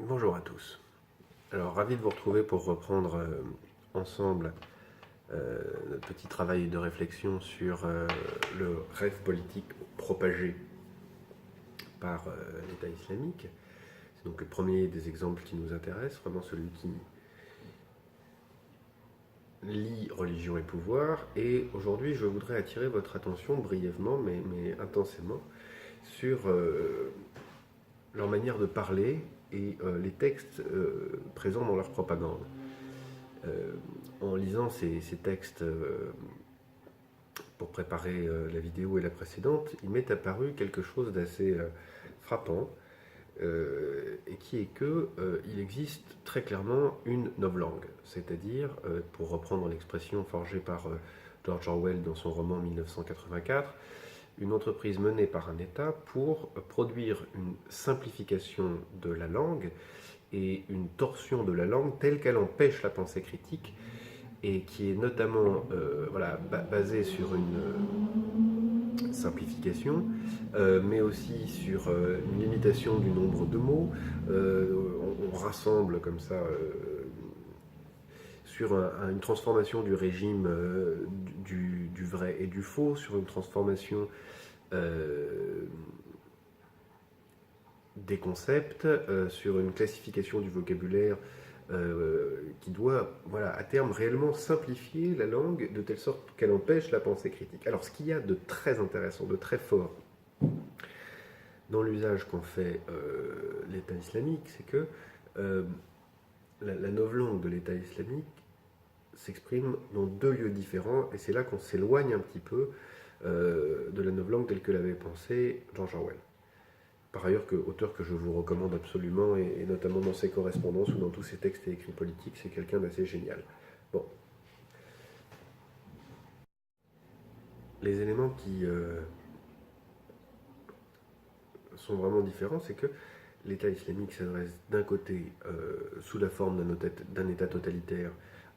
Bonjour à tous. Alors, ravi de vous retrouver pour reprendre ensemble notre petit travail de réflexion sur le rêve politique propagé par l'État islamique. C'est donc le premier des exemples qui nous intéresse, vraiment celui qui lie religion et pouvoir. Et aujourd'hui, je voudrais attirer votre attention brièvement, mais intensément, sur leur manière de parler et les textes présents dans leur propagande. En lisant ces textes pour préparer la vidéo et la précédente, il m'est apparu quelque chose d'assez frappant, et qui est que il existe très clairement une novlangue, c'est-à-dire, pour reprendre l'expression forgée par George Orwell dans son roman 1984, une entreprise menée par un État pour produire une simplification de la langue et une torsion de la langue telle qu'elle empêche la pensée critique et qui est notamment basée sur une simplification, mais aussi sur une limitation du nombre de mots. On rassemble comme ça sur une transformation du régime du vrai et du faux, sur une transformation des concepts, sur une classification du vocabulaire qui doit, à terme, réellement simplifier la langue de telle sorte qu'elle empêche la pensée critique. Alors, ce qu'il y a de très intéressant, de très fort dans l'usage qu'en fait l'État islamique, c'est que la novlangue de l'État islamique s'exprime dans deux lieux différents, et c'est là qu'on s'éloigne un petit peu de la novlangue telle que l'avait pensée George Orwell. Par ailleurs, auteur que je vous recommande absolument, et notamment dans ses correspondances ou dans tous ses textes et écrits politiques, c'est quelqu'un d'assez génial. Bon. Les éléments qui sont vraiment différents, c'est que l'État islamique s'adresse d'un côté, sous la forme d'un État totalitaire,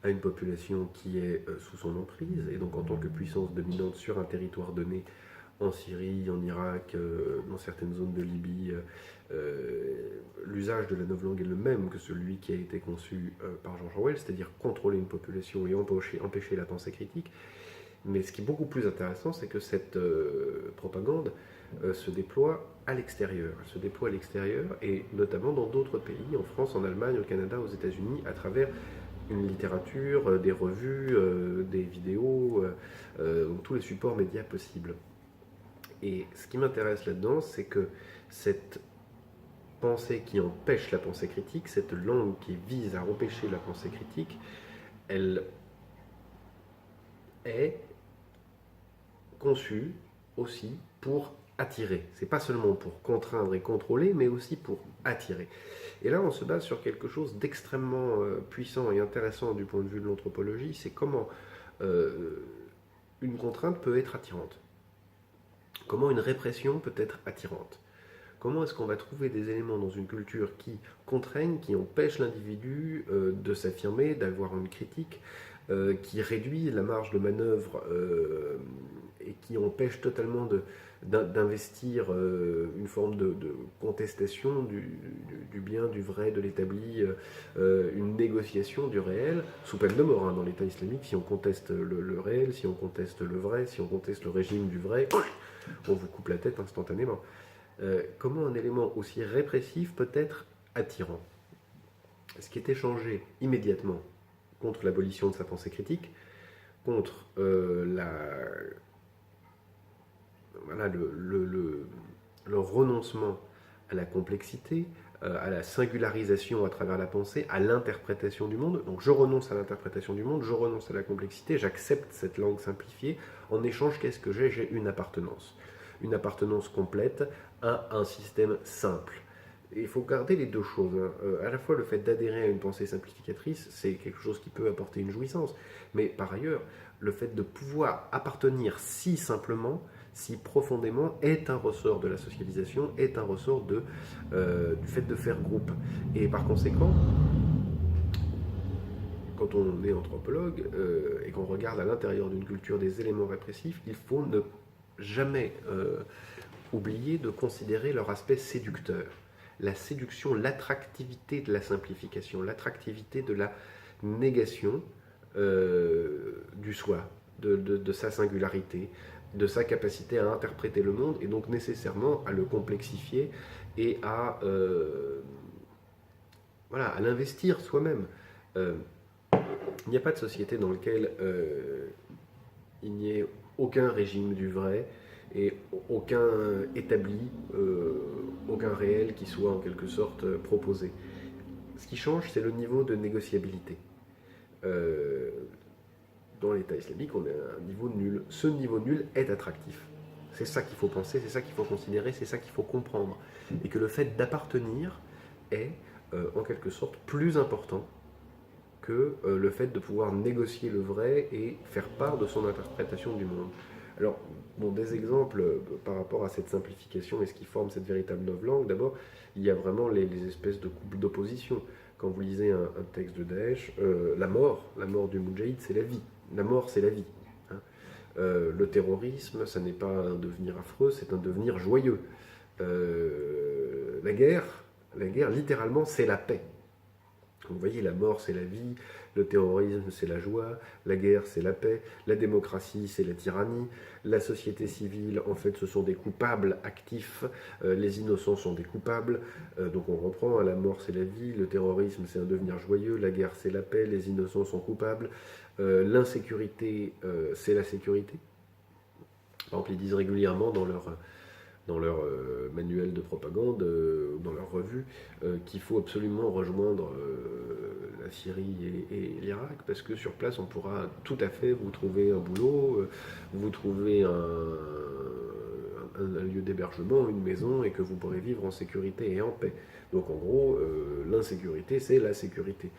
à une population qui est sous son emprise, et donc en tant que puissance dominante sur un territoire donné, en Syrie, en Irak, dans certaines zones de Libye, l'usage de la novlangue est le même que celui qui a été conçu par George Orwell, c'est-à-dire contrôler une population et empêcher la pensée critique. Mais ce qui est beaucoup plus intéressant, c'est que cette propagande se déploie à l'extérieur. Elle se déploie à l'extérieur, et notamment dans d'autres pays, en France, en Allemagne, au Canada, aux États-Unis, à travers une littérature, des revues, des vidéos, tous les supports médias possibles. Et ce qui m'intéresse là-dedans, c'est que cette pensée qui empêche la pensée critique, cette langue qui vise à empêcher la pensée critique, elle est conçue aussi pour attirer. C'est pas seulement pour contraindre et contrôler, mais aussi pour attirer. Et là, on se base sur quelque chose d'extrêmement puissant et intéressant du point de vue de l'anthropologie, c'est comment une contrainte peut être attirante. Comment une répression peut être attirante. Comment est-ce qu'on va trouver des éléments dans une culture qui contraignent, qui empêchent l'individu de s'affirmer, d'avoir une critique, qui réduit la marge de manœuvre et qui empêche totalement d'investir une forme de contestation du bien, du vrai, de l'établi, une négociation du réel, sous peine de mort dans l'État islamique. Si on conteste le réel, si on conteste le vrai, si on conteste le régime du vrai, on vous coupe la tête instantanément. Comment un élément aussi répressif peut être attirant? Ce qui est échangé immédiatement contre l'abolition de sa pensée critique, contre le renoncement à la complexité, à la singularisation à travers la pensée, à l'interprétation du monde. Donc je renonce à l'interprétation du monde, je renonce à la complexité, j'accepte cette langue simplifiée. En échange, qu'est-ce que j'ai? J'ai une appartenance. Une appartenance complète à un système simple. Et il faut garder les deux choses. À la fois, le fait d'adhérer à une pensée simplificatrice, c'est quelque chose qui peut apporter une jouissance. Mais par ailleurs, le fait de pouvoir appartenir si simplement, si profondément, est un ressort de la socialisation, est un ressort du fait de faire groupe. Et par conséquent, quand on est anthropologue et qu'on regarde à l'intérieur d'une culture des éléments répressifs, il faut ne jamais oublier de considérer leur aspect séducteur. la séduction, l'attractivité de la simplification, l'attractivité de la négation du soi, de sa singularité, de sa capacité à interpréter le monde, et donc nécessairement à le complexifier et à, voilà, à l'investir soi-même. Euh, il n'y a pas de société dans laquelle il n'y ait aucun régime du vrai et aucun établi, aucun réel qui soit en quelque sorte proposé. Ce qui change, c'est le niveau de négociabilité. Euh, dans l'État islamique, on a un niveau nul. Ce niveau nul est attractif. C'est ça qu'il faut penser, c'est ça qu'il faut considérer, c'est ça qu'il faut comprendre. Et que le fait d'appartenir est, en quelque sorte, plus important que le fait de pouvoir négocier le vrai et faire part de son interprétation du monde. Alors, bon, des exemples par rapport à cette simplification et ce qui forme cette véritable novlangue, d'abord, il y a vraiment les espèces de couples d'opposition. Quand vous lisez un texte de Daesh, la mort du Moudjahid, c'est la vie. La mort, c'est la vie. Hein. Le terrorisme, ça n'est pas un devenir affreux, c'est un devenir joyeux. La guerre, littéralement, c'est la paix. Vous voyez, la mort, c'est la vie, le terrorisme, c'est la joie, la guerre, c'est la paix, la démocratie, c'est la tyrannie, la société civile, en fait, ce sont des coupables actifs, les innocents sont des coupables, donc on reprend, la mort, c'est la vie, le terrorisme, c'est un devenir joyeux, la guerre, c'est la paix, les innocents sont coupables, l'insécurité, c'est la sécurité. Par exemple, ils disent régulièrement dans leur manuel de propagande, dans leur revue, qu'il faut absolument rejoindre la Syrie et l'Irak, parce que sur place, on pourra tout à fait vous trouver un boulot, vous trouver un lieu d'hébergement, une maison, et que vous pourrez vivre en sécurité et en paix. Donc en gros, l'insécurité, c'est la sécurité.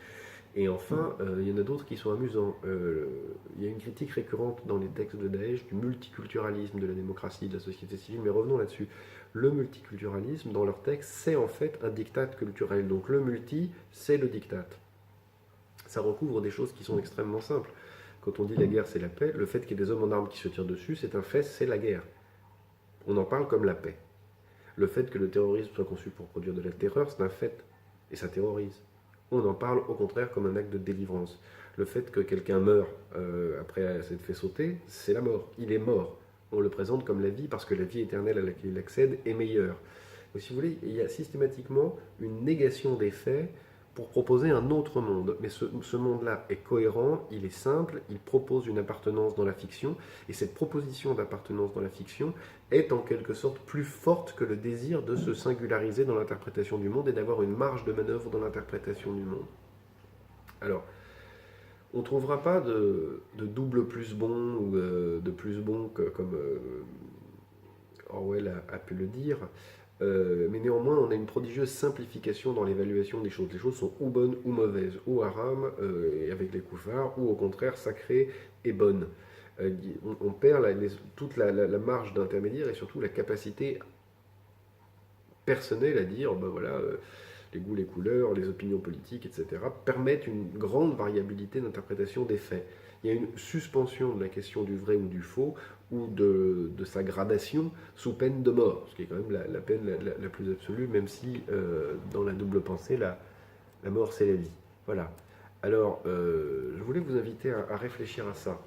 Et enfin, il y en a d'autres qui sont amusants. Il y a une critique récurrente dans les textes de Daesh du multiculturalisme, de la démocratie, de la société civile, mais revenons là-dessus. Le multiculturalisme, dans leurs textes, c'est en fait un diktat culturel. Donc le multi, c'est le diktat. Ça recouvre des choses qui sont extrêmement simples. Quand on dit la guerre, c'est la paix, le fait qu'il y ait des hommes en armes qui se tirent dessus, c'est un fait, c'est la guerre. On en parle comme la paix. Le fait que le terrorisme soit conçu pour produire de la terreur, c'est un fait, et ça terrorise. On en parle au contraire comme un acte de délivrance. Le fait que quelqu'un meure après s'être fait sauter, c'est la mort. Il est mort. On le présente comme la vie parce que la vie éternelle à laquelle il accède est meilleure. Donc, si vous voulez, il y a systématiquement une négation des faits pour proposer un autre monde. Mais ce monde-là est cohérent, il est simple, il propose une appartenance dans la fiction, et cette proposition d'appartenance dans la fiction est en quelque sorte plus forte que le désir de se singulariser dans l'interprétation du monde et d'avoir une marge de manœuvre dans l'interprétation du monde. Alors, on ne trouvera pas de double plus bon ou de plus bon comme Orwell a pu le dire, mais néanmoins on a une prodigieuse simplification dans l'évaluation des choses. Les choses sont ou bonnes ou mauvaises, ou haram et avec les koufars, ou au contraire sacrées et bonnes. On perd toute la marge d'intermédiaire et surtout la capacité personnelle à dire, ben voilà, les goûts, les couleurs, les opinions politiques, etc., permettent une grande variabilité d'interprétation des faits. Il y a une suspension de la question du vrai ou du faux, ou de sa gradation, sous peine de mort, ce qui est quand même la peine la plus absolue, même si dans la double pensée, la mort c'est la vie. Voilà. Alors, je voulais vous inviter à réfléchir à ça.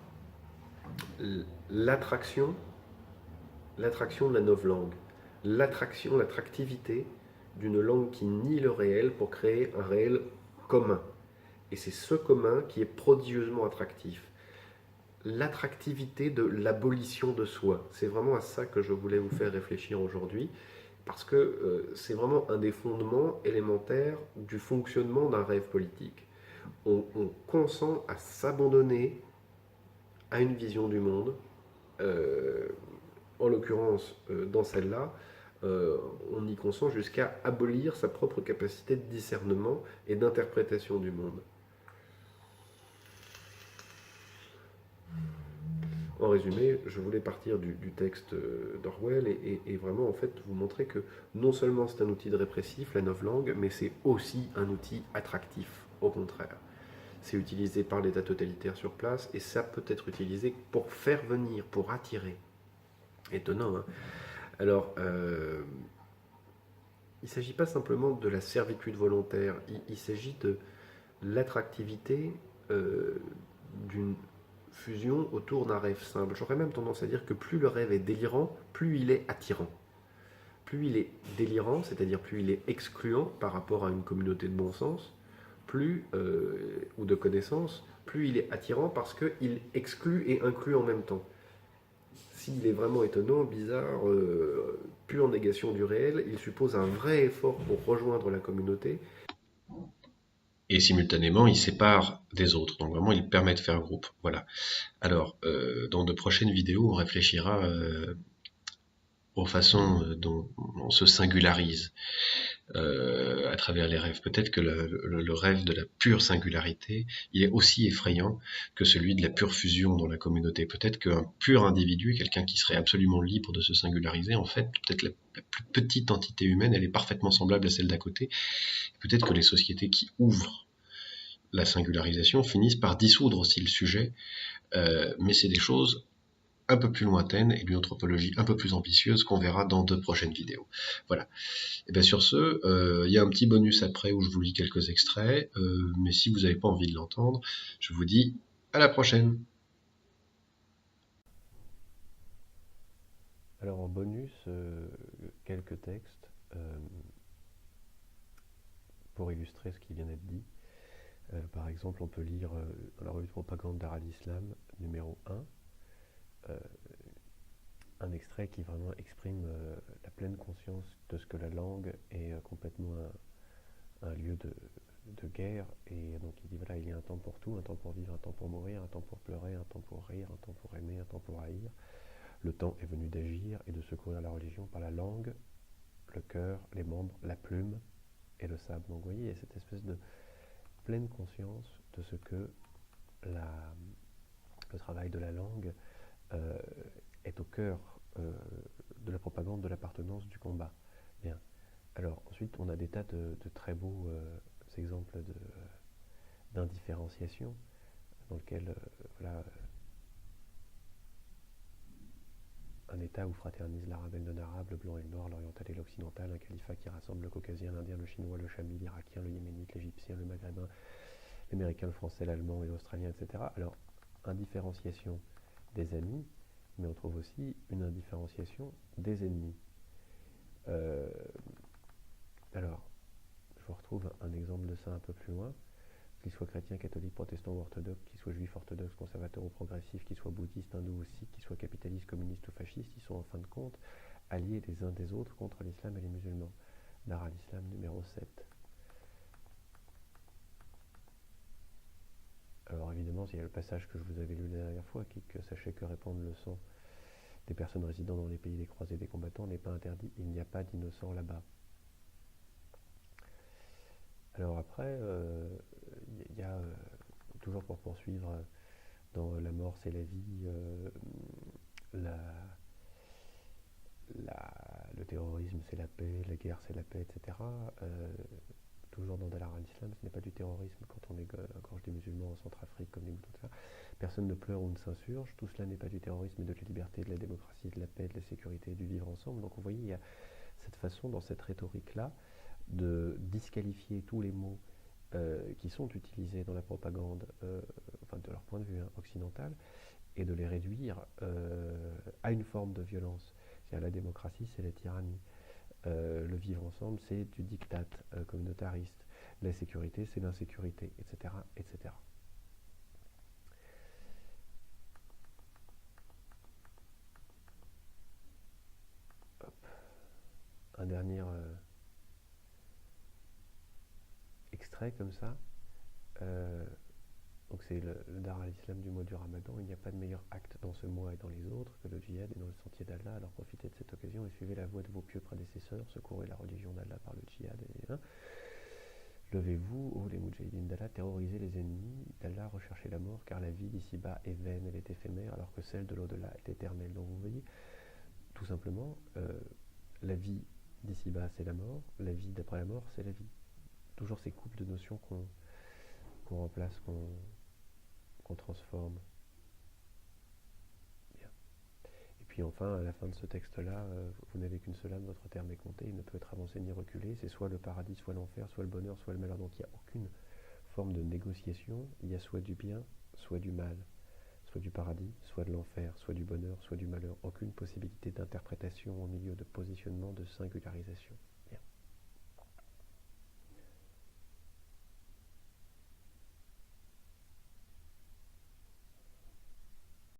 L'attraction de la novlangue, l'attractivité d'une langue qui nie le réel pour créer un réel commun. Et c'est ce commun qui est prodigieusement attractif. L'attractivité de l'abolition de soi. C'est vraiment à ça que je voulais vous faire réfléchir aujourd'hui, parce que c'est vraiment un des fondements élémentaires du fonctionnement d'un rêve politique. On consent à s'abandonner à une vision du monde, en l'occurrence dans celle-là, on y consent jusqu'à abolir sa propre capacité de discernement et d'interprétation du monde. En résumé, je voulais partir du texte d'Orwell et vraiment en fait vous montrer que non seulement c'est un outil de répressif, la novlangue, mais c'est aussi un outil attractif, au contraire. C'est utilisé par l'État totalitaire sur place et ça peut être utilisé pour faire venir, pour attirer. Étonnant, hein. Alors, il ne s'agit pas simplement de la servitude volontaire, il s'agit de l'attractivité euh, d'une fusion autour d'un rêve simple. J'aurais même tendance à dire que plus le rêve est délirant, plus il est attirant. Plus il est délirant, c'est-à-dire plus il est excluant par rapport à une communauté de bon sens, ou de connaissances, plus il est attirant parce qu'il exclut et inclut en même temps. S'il est vraiment étonnant, bizarre, pure négation du réel, il suppose un vrai effort pour rejoindre la communauté. Et simultanément, il sépare des autres. Donc vraiment, il permet de faire groupe. Voilà. Alors, dans de prochaines vidéos, on réfléchira aux façons dont on se singularise à travers les rêves. Peut-être que le rêve de la pure singularité, il est aussi effrayant que celui de la pure fusion dans la communauté. Peut-être qu'un pur individu, quelqu'un qui serait absolument libre de se singulariser, en fait, peut-être la plus petite entité humaine, elle est parfaitement semblable à celle d'à côté. Peut-être que les sociétés qui ouvrent la singularisation finissent par dissoudre aussi le sujet, mais c'est des choses un peu plus lointaines et d'une anthropologie un peu plus ambitieuse qu'on verra dans de prochaines vidéos. Voilà. Et bien sur ce, il y a un petit bonus après où je vous lis quelques extraits, mais si vous n'avez pas envie de l'entendre, je vous dis à la prochaine. Alors en bonus, quelques textes pour illustrer ce qui vient d'être dit. Par exemple, on peut lire dans la revue de propagande d'Ar al-Islam, numéro 1, un extrait qui vraiment exprime la pleine conscience de ce que la langue est complètement un lieu de guerre. Et donc il dit voilà, il y a un temps pour tout, un temps pour vivre, un temps pour mourir, un temps pour pleurer, un temps pour rire, un temps pour aimer, un temps pour haïr. Le temps est venu d'agir et de secourir la religion par la langue, le cœur, les membres, la plume et le sable. Donc vous voyez, il y a cette espèce de pleine conscience de ce que le travail de la langue euh, est au cœur de la propagande de l'appartenance du combat. Bien. Alors ensuite, on a des tas de très beaux exemples d'indifférenciation dans lequel voilà, un État où fraternise l'arabe et le non-arabe, le blanc et le noir, l'oriental et l'occidental, un califat qui rassemble le caucasien, l'indien, le chinois, le chami, l'irakien, le yéménite, l'égyptien, le maghrébin, l'américain, le français, l'allemand et l'australien, etc. Alors, indifférenciation des amis, mais on trouve aussi une indifférenciation des ennemis. Alors, je vous retrouve un exemple de ça un peu plus loin. Qu'il soit chrétien, catholique, protestant ou orthodoxe, qu'il soit juif, orthodoxe, conservateur ou progressif, qu'il soit bouddhiste, hindou ou sikh, qu'il soit capitaliste, communiste ou fasciste, ils sont en fin de compte alliés les uns des autres contre l'islam et les musulmans. Dar al-Islam numéro 7. Alors évidemment, il y a le passage que je vous avais lu la dernière fois, que sachez que répandre le sang des personnes résidant dans les pays des croisés des combattants n'est pas interdit. Il n'y a pas d'innocents là-bas. Alors après, il y a, toujours pour poursuivre, dans La mort c'est la vie, le terrorisme c'est la paix, la guerre c'est la paix, etc. Toujours dans Dar al-Islam, ce n'est pas du terrorisme quand on égorge des musulmans en Centrafrique comme des moutons de fer. Personne ne pleure ou ne s'insurge, tout cela n'est pas du terrorisme mais de la liberté, de la démocratie, de la paix, de la sécurité et du vivre ensemble. Donc vous voyez, il y a cette façon, dans cette rhétorique-là, de disqualifier tous les mots qui sont utilisés dans la propagande, enfin de leur point de vue occidental, et de les réduire à une forme de violence. C'est-à-dire la démocratie, c'est la tyrannie. Le vivre ensemble, c'est du diktat communautariste. La sécurité, c'est l'insécurité, etc., etc. Hop. Un dernier extrait comme ça. Donc c'est le Dar al-Islam du mois du Ramadan. Il n'y a pas de meilleur acte dans ce mois et dans les autres que le djihad et dans le sentier d'Allah. Alors profitez de cette occasion et suivez la voie de vos pieux prédécesseurs. Secourez la religion d'Allah par le djihad. Levez-vous, ô les moudjahidines d'Allah, terrorisez les ennemis d'Allah, recherchez la mort, car la vie d'ici-bas est vaine, elle est éphémère, alors que celle de l'au-delà est éternelle. Donc vous voyez, tout simplement, la vie d'ici-bas c'est la mort, la vie d'après la mort c'est la vie. Toujours ces couples de notions qu'on remplace, qu'on transforme. Bien. Et puis enfin, à la fin de ce texte-là, vous n'avez qu'une seule âme, votre terme est compté, il ne peut être avancé ni reculé, c'est soit le paradis, soit l'enfer, soit le bonheur, soit le malheur, donc il n'y a aucune forme de négociation, il y a soit du bien, soit du mal, soit du paradis, soit de l'enfer, soit du bonheur, soit du malheur, aucune possibilité d'interprétation au milieu de positionnement, de singularisation. Bien.